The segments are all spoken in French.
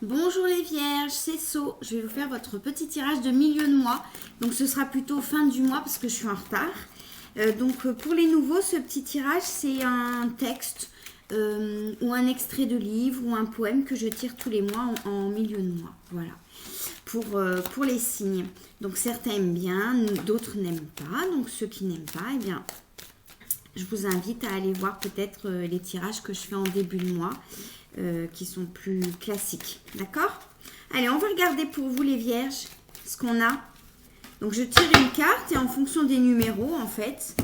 Bonjour les vierges, c'est So. Je vais vous faire votre petit tirage de milieu de mois. Donc ce sera plutôt fin du mois parce que je suis en retard. Pour les nouveaux, ce petit tirage, c'est un texte ou un extrait de livre ou un poème que je tire tous les mois en milieu de mois. Voilà. Pour les signes. Donc certains aiment bien, d'autres n'aiment pas. Donc ceux qui n'aiment pas, eh bien, je vous invite à aller voir peut-être les tirages que je fais en début de mois. Qui sont plus classiques, d'accord? Allez, on va regarder pour vous les vierges ce qu'on a. Donc je tire une carte et en fonction des numéros, en fait,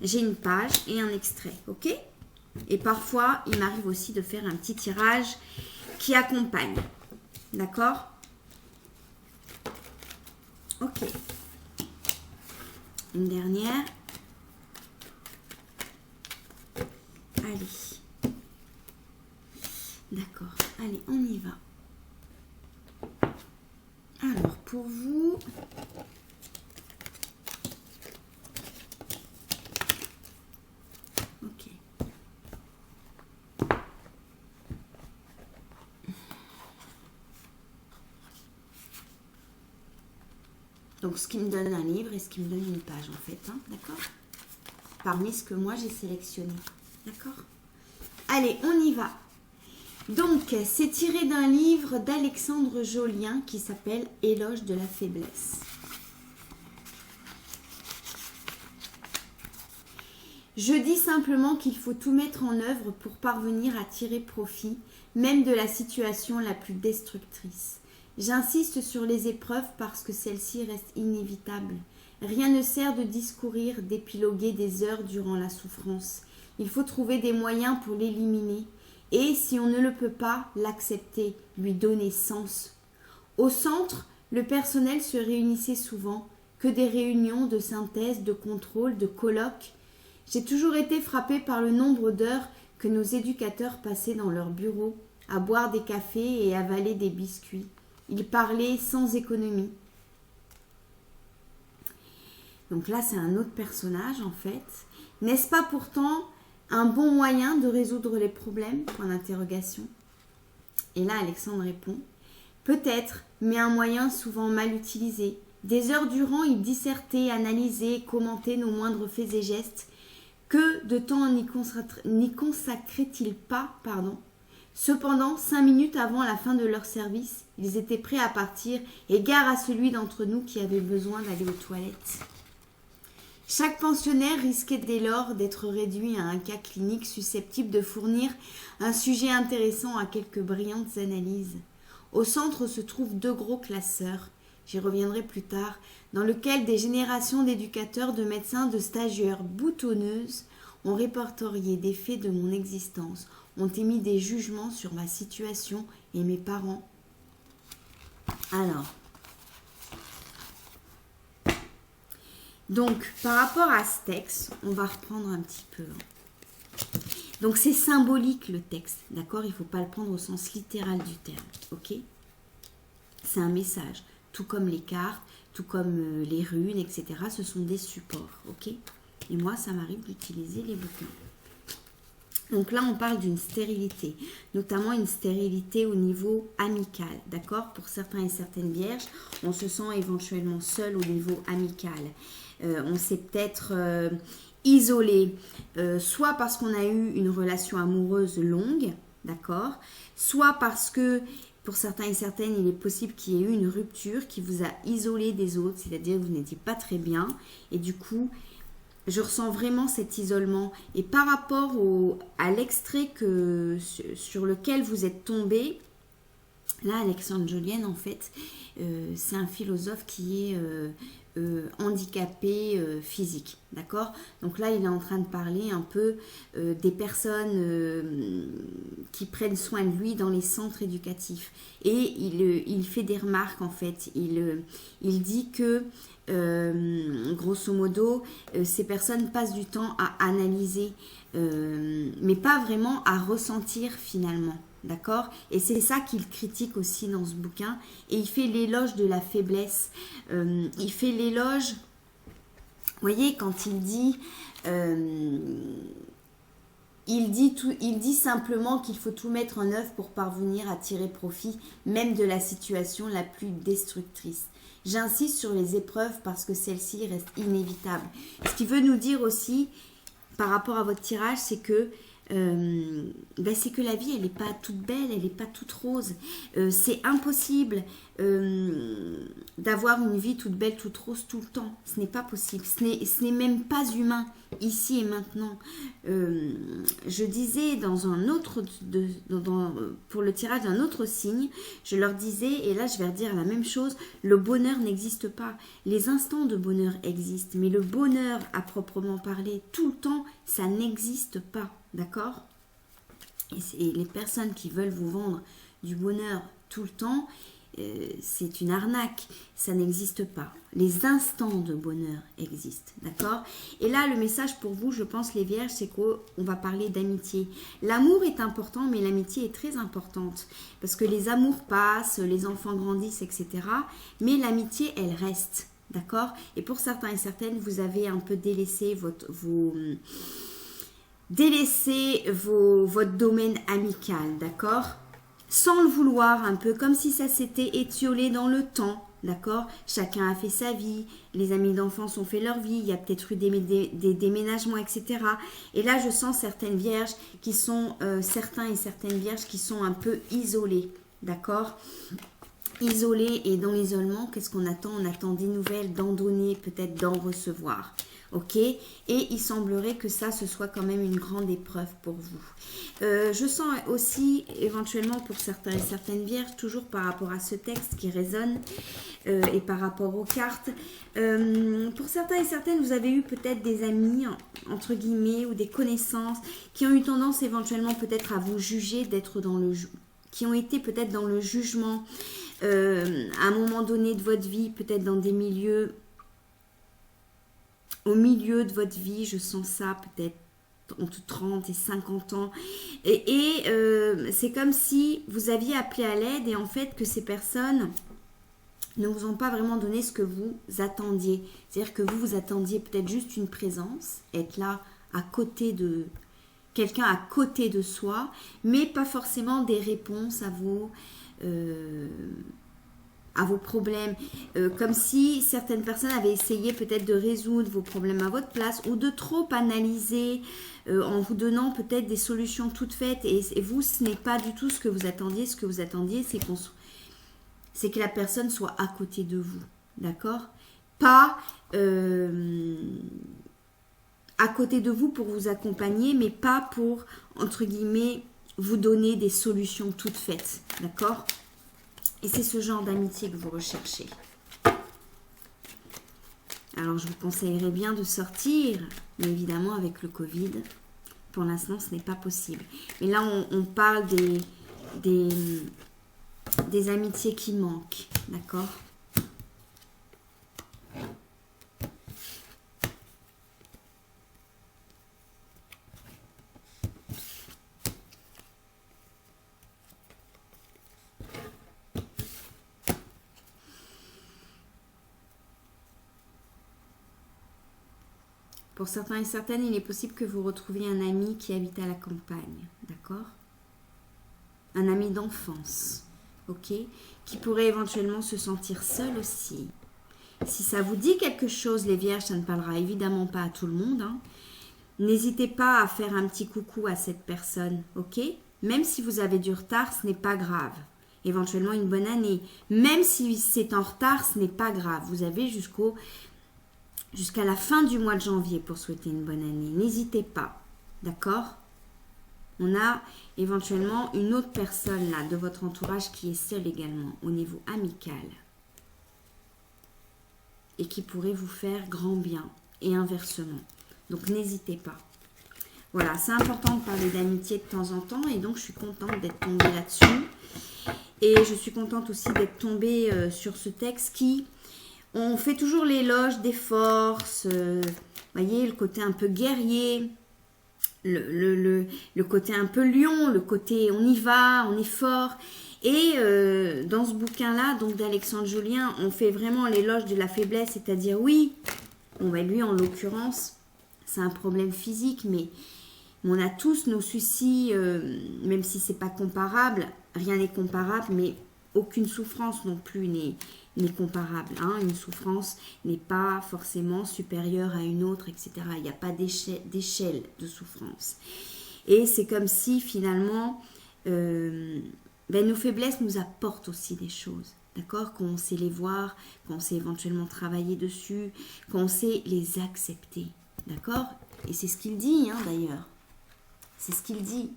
j'ai une page et un extrait, ok? Et parfois, il m'arrive aussi de faire un petit tirage qui accompagne, d'accord? Ok. Une dernière. Allez. D'accord, allez, on y va. Alors, pour vous, ok. Donc, ce qui me donne un livre et ce qui me donne une page, en fait, hein, d'accord? Parmi ce que moi, j'ai sélectionné, d'accord? Allez, on y va. Donc, c'est tiré d'un livre d'Alexandre Jolien qui s'appelle « Éloge de la faiblesse ». Je dis simplement qu'il faut tout mettre en œuvre pour parvenir à tirer profit, même de la situation la plus destructrice. J'insiste sur les épreuves parce que celles-ci restent inévitables. Rien ne sert de discourir, d'épiloguer des heures durant la souffrance. Il faut trouver des moyens pour l'éliminer. Et si on ne le peut pas, l'accepter, lui donner sens. Au centre, le personnel se réunissait souvent, que des réunions de synthèse, de contrôle, de colloques. J'ai toujours été frappée par le nombre d'heures que nos éducateurs passaient dans leurs bureaux, à boire des cafés et avaler des biscuits. Ils parlaient sans économie. Donc là, c'est un autre personnage en fait. N'est-ce pas pourtant un bon moyen de résoudre les problèmes? Point d'interrogation. Et là, Alexandre répond. Peut-être, mais un moyen souvent mal utilisé. Des heures durant, il dissertait, analysait, commentait nos moindres faits et gestes. Que de temps n'y consacrait-il pas, Cependant, 5 minutes avant la fin de leur service, ils étaient prêts à partir et gare à celui d'entre nous qui avait besoin d'aller aux toilettes. Chaque pensionnaire risquait dès lors d'être réduit à un cas clinique susceptible de fournir un sujet intéressant à quelques brillantes analyses. Au centre se trouvent 2 gros classeurs, j'y reviendrai plus tard, dans lesquels des générations d'éducateurs, de médecins, de stagiaires boutonneuses ont répertorié des faits de mon existence, ont émis des jugements sur ma situation et mes parents. Alors, donc, par rapport à ce texte, on va reprendre un petit peu. Donc, c'est symbolique le texte, d'accord? Il ne faut pas le prendre au sens littéral du terme, ok? C'est un message, tout comme les cartes, tout comme les runes, etc. Ce sont des supports, ok? Et moi, ça m'arrive d'utiliser les bouquins. Donc là, on parle d'une stérilité, notamment une stérilité au niveau amical, d'accord? Pour certains et certaines vierges, on se sent éventuellement seul au niveau amical. On s'est peut-être isolé, soit parce qu'on a eu une relation amoureuse longue, d'accord? Soit parce que, pour certains et certaines, il est possible qu'il y ait eu une rupture qui vous a isolé des autres, c'est-à-dire que vous n'étiez pas très bien, et du coup, je ressens vraiment cet isolement. Et par rapport à l'extrait sur lequel vous êtes tombé, là, Alexandre Jolien, en fait, c'est un philosophe qui est handicapé physique, d'accord? Donc là, il est en train de parler un peu des personnes qui prennent soin de lui dans les centres éducatifs. Et il fait des remarques, en fait. Il dit que grosso modo, ces personnes passent du temps à analyser, mais pas vraiment à ressentir finalement, d'accord? Et c'est ça qu'il critique aussi dans ce bouquin, et il fait l'éloge de la faiblesse. Il fait l'éloge, vous voyez, quand il dit il dit simplement qu'il faut tout mettre en œuvre pour parvenir à tirer profit, même de la situation la plus destructrice. J'insiste sur les épreuves parce que celles-ci restent inévitables. Ce qui veut nous dire aussi, par rapport à votre tirage, c'est que la vie, elle n'est pas toute belle, elle n'est pas toute rose. C'est impossible d'avoir une vie toute belle, toute rose tout le temps. Ce n'est pas possible. Ce n'est même pas humain, ici et maintenant. Je disais dans un autre, pour le tirage d'un autre signe, je leur disais, et là je vais redire la même chose, le bonheur n'existe pas. Les instants de bonheur existent, mais le bonheur à proprement parler, tout le temps, ça n'existe pas. D'accord? Et les personnes qui veulent vous vendre du bonheur tout le temps, c'est une arnaque. Ça n'existe pas. Les instants de bonheur existent. D'accord? Et là, le message pour vous, je pense, les vierges, c'est qu'on va parler d'amitié. L'amour est important, mais l'amitié est très importante. Parce que les amours passent, les enfants grandissent, etc. Mais l'amitié, elle reste. D'accord? Et pour certains et certaines, vous avez un peu délaissé votre domaine amical, d'accord? Sans le vouloir, un peu comme si ça s'était étiolé dans le temps, d'accord? Chacun a fait sa vie, les amis d'enfance ont fait leur vie, il y a peut-être eu des déménagements, etc. Et là, je sens certaines vierges qui sont, certains et certaines vierges qui sont un peu isolés, d'accord? Isolés, et dans l'isolement, qu'est-ce qu'on attend? On attend des nouvelles, d'en donner, peut-être d'en recevoir. Ok, et il semblerait que ça, ce soit quand même une grande épreuve pour vous. Je sens aussi, éventuellement, pour certains et certaines vierges, toujours par rapport à ce texte qui résonne et par rapport aux cartes, pour certains et certaines, vous avez eu peut-être des amis, entre guillemets, ou des connaissances qui ont eu tendance éventuellement peut-être à vous juger, qui ont été peut-être dans le jugement à un moment donné de votre vie, peut-être dans des milieux. Au milieu de votre vie, je sens ça peut-être entre 30 et 50 ans. Et c'est comme si vous aviez appelé à l'aide et en fait que ces personnes ne vous ont pas vraiment donné ce que vous attendiez. C'est-à-dire que vous attendiez peut-être juste une présence, être là à côté de quelqu'un, à côté de soi, mais pas forcément des réponses à vos problèmes, comme si certaines personnes avaient essayé peut-être de résoudre vos problèmes à votre place ou de trop analyser en vous donnant peut-être des solutions toutes faites et vous, ce n'est pas du tout ce que vous attendiez. Ce que vous attendiez, c'est que la personne soit à côté de vous, d'accord? Pas à côté de vous pour vous accompagner, mais pas pour, entre guillemets, vous donner des solutions toutes faites, d'accord? Et c'est ce genre d'amitié que vous recherchez. Alors, je vous conseillerais bien de sortir, mais évidemment, avec le Covid, pour l'instant, ce n'est pas possible. Mais là, on parle des amitiés qui manquent, d'accord ? Pour certains et certaines, il est possible que vous retrouviez un ami qui habite à la campagne, d'accord? Un ami d'enfance, ok? Qui pourrait éventuellement se sentir seul aussi. Si ça vous dit quelque chose, les vierges, ça ne parlera évidemment pas à tout le monde, hein. N'hésitez pas à faire un petit coucou à cette personne, ok? Même si vous avez du retard, ce n'est pas grave. Éventuellement une bonne année. Même si c'est en retard, ce n'est pas grave. Vous avez jusqu'à la fin du mois de janvier pour souhaiter une bonne année. N'hésitez pas, d'accord? On a éventuellement une autre personne là de votre entourage qui est seule également au niveau amical et qui pourrait vous faire grand bien et inversement. Donc n'hésitez pas. Voilà, c'est important de parler d'amitié de temps en temps et donc je suis contente d'être tombée là-dessus. Et je suis contente aussi d'être tombée sur ce texte qui... On fait toujours l'éloge des forces, voyez, le côté un peu guerrier, le côté un peu lion, le côté on y va, on est fort. Et dans ce bouquin-là, donc d'Alexandre Julien, on fait vraiment l'éloge de la faiblesse, c'est-à-dire oui, bon, ben lui en l'occurrence, c'est un problème physique, mais On a tous nos soucis, même si c'est pas comparable, rien n'est comparable, mais aucune souffrance non plus n'est comparable. Hein. Une souffrance n'est pas forcément supérieure à une autre, etc. Il n'y a pas d'échelle de souffrance. Et c'est comme si finalement, nos faiblesses nous apportent aussi des choses. D'accord? Qu'on sait les voir, qu'on sait éventuellement travailler dessus, qu'on sait les accepter. D'accord? Et c'est ce qu'il dit, hein, d'ailleurs. C'est ce qu'il dit.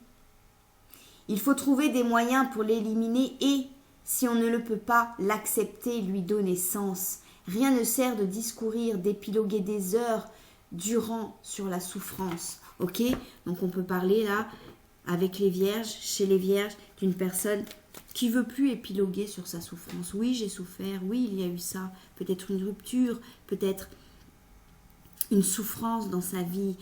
Il faut trouver des moyens pour l'éliminer et, si on ne le peut pas, l'accepter, lui donner sens. Rien ne sert de discourir, d'épiloguer des heures durant sur la souffrance. Ok? Donc on peut parler là, avec les vierges, chez les vierges, d'une personne qui veut plus épiloguer sur sa souffrance. Oui, j'ai souffert, oui, il y a eu ça. Peut-être une rupture, peut-être une souffrance dans sa vie.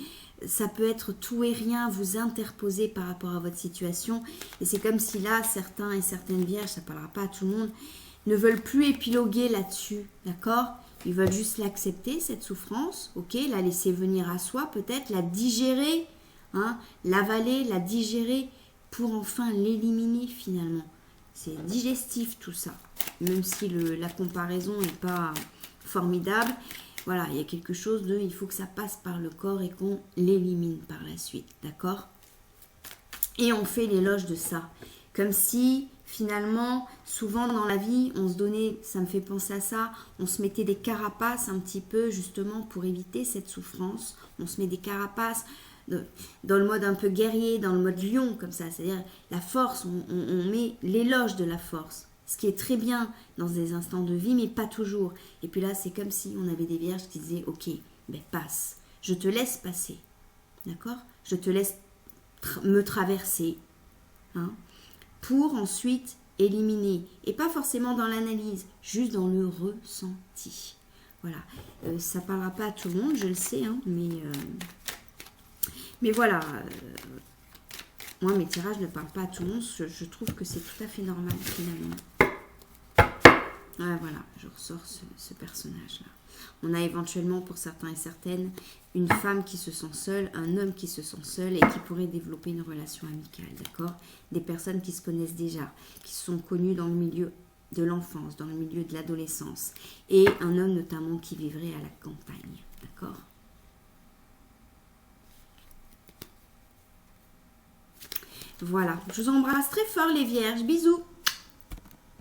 Ça peut être tout et rien, vous interposer par rapport à votre situation. Et c'est comme si là, certains et certaines vierges, ça ne parlera pas à tout le monde, ne veulent plus épiloguer là-dessus. D'accord? Ils veulent juste l'accepter, cette souffrance. Ok? La laisser venir à soi, peut-être, la digérer, hein, l'avaler, la digérer, pour enfin l'éliminer finalement. C'est digestif tout ça. Même si la comparaison n'est pas formidable. Voilà, il y a quelque chose de, il faut que ça passe par le corps et qu'on l'élimine par la suite, d'accord? Et on fait l'éloge de ça. Comme si, finalement, souvent dans la vie, on se donnait, ça me fait penser à ça, on se mettait des carapaces un petit peu, justement, pour éviter cette souffrance. On se met des carapaces dans le mode un peu guerrier, dans le mode lion, comme ça. C'est-à-dire, la force, on met l'éloge de la force. Ce qui est très bien dans des instants de vie, mais pas toujours. Et puis là, c'est comme si on avait des vierges qui disaient, ok, ben passe, je te laisse passer, d'accord? Je te laisse me traverser, hein, pour ensuite éliminer. Et pas forcément dans l'analyse, juste dans le ressenti. Voilà, ça ne parlera pas à tout le monde, je le sais, hein, mais voilà, moi mes tirages ne parlent pas à tout le monde, je trouve que c'est tout à fait normal finalement. Ah, voilà, je ressors ce personnage-là. On a éventuellement, pour certains et certaines, une femme qui se sent seule, un homme qui se sent seul et qui pourrait développer une relation amicale, d'accord? Des personnes qui se connaissent déjà, qui se sont connues dans le milieu de l'enfance, dans le milieu de l'adolescence. Et un homme notamment qui vivrait à la campagne, d'accord? Voilà, je vous embrasse très fort les vierges, bisous!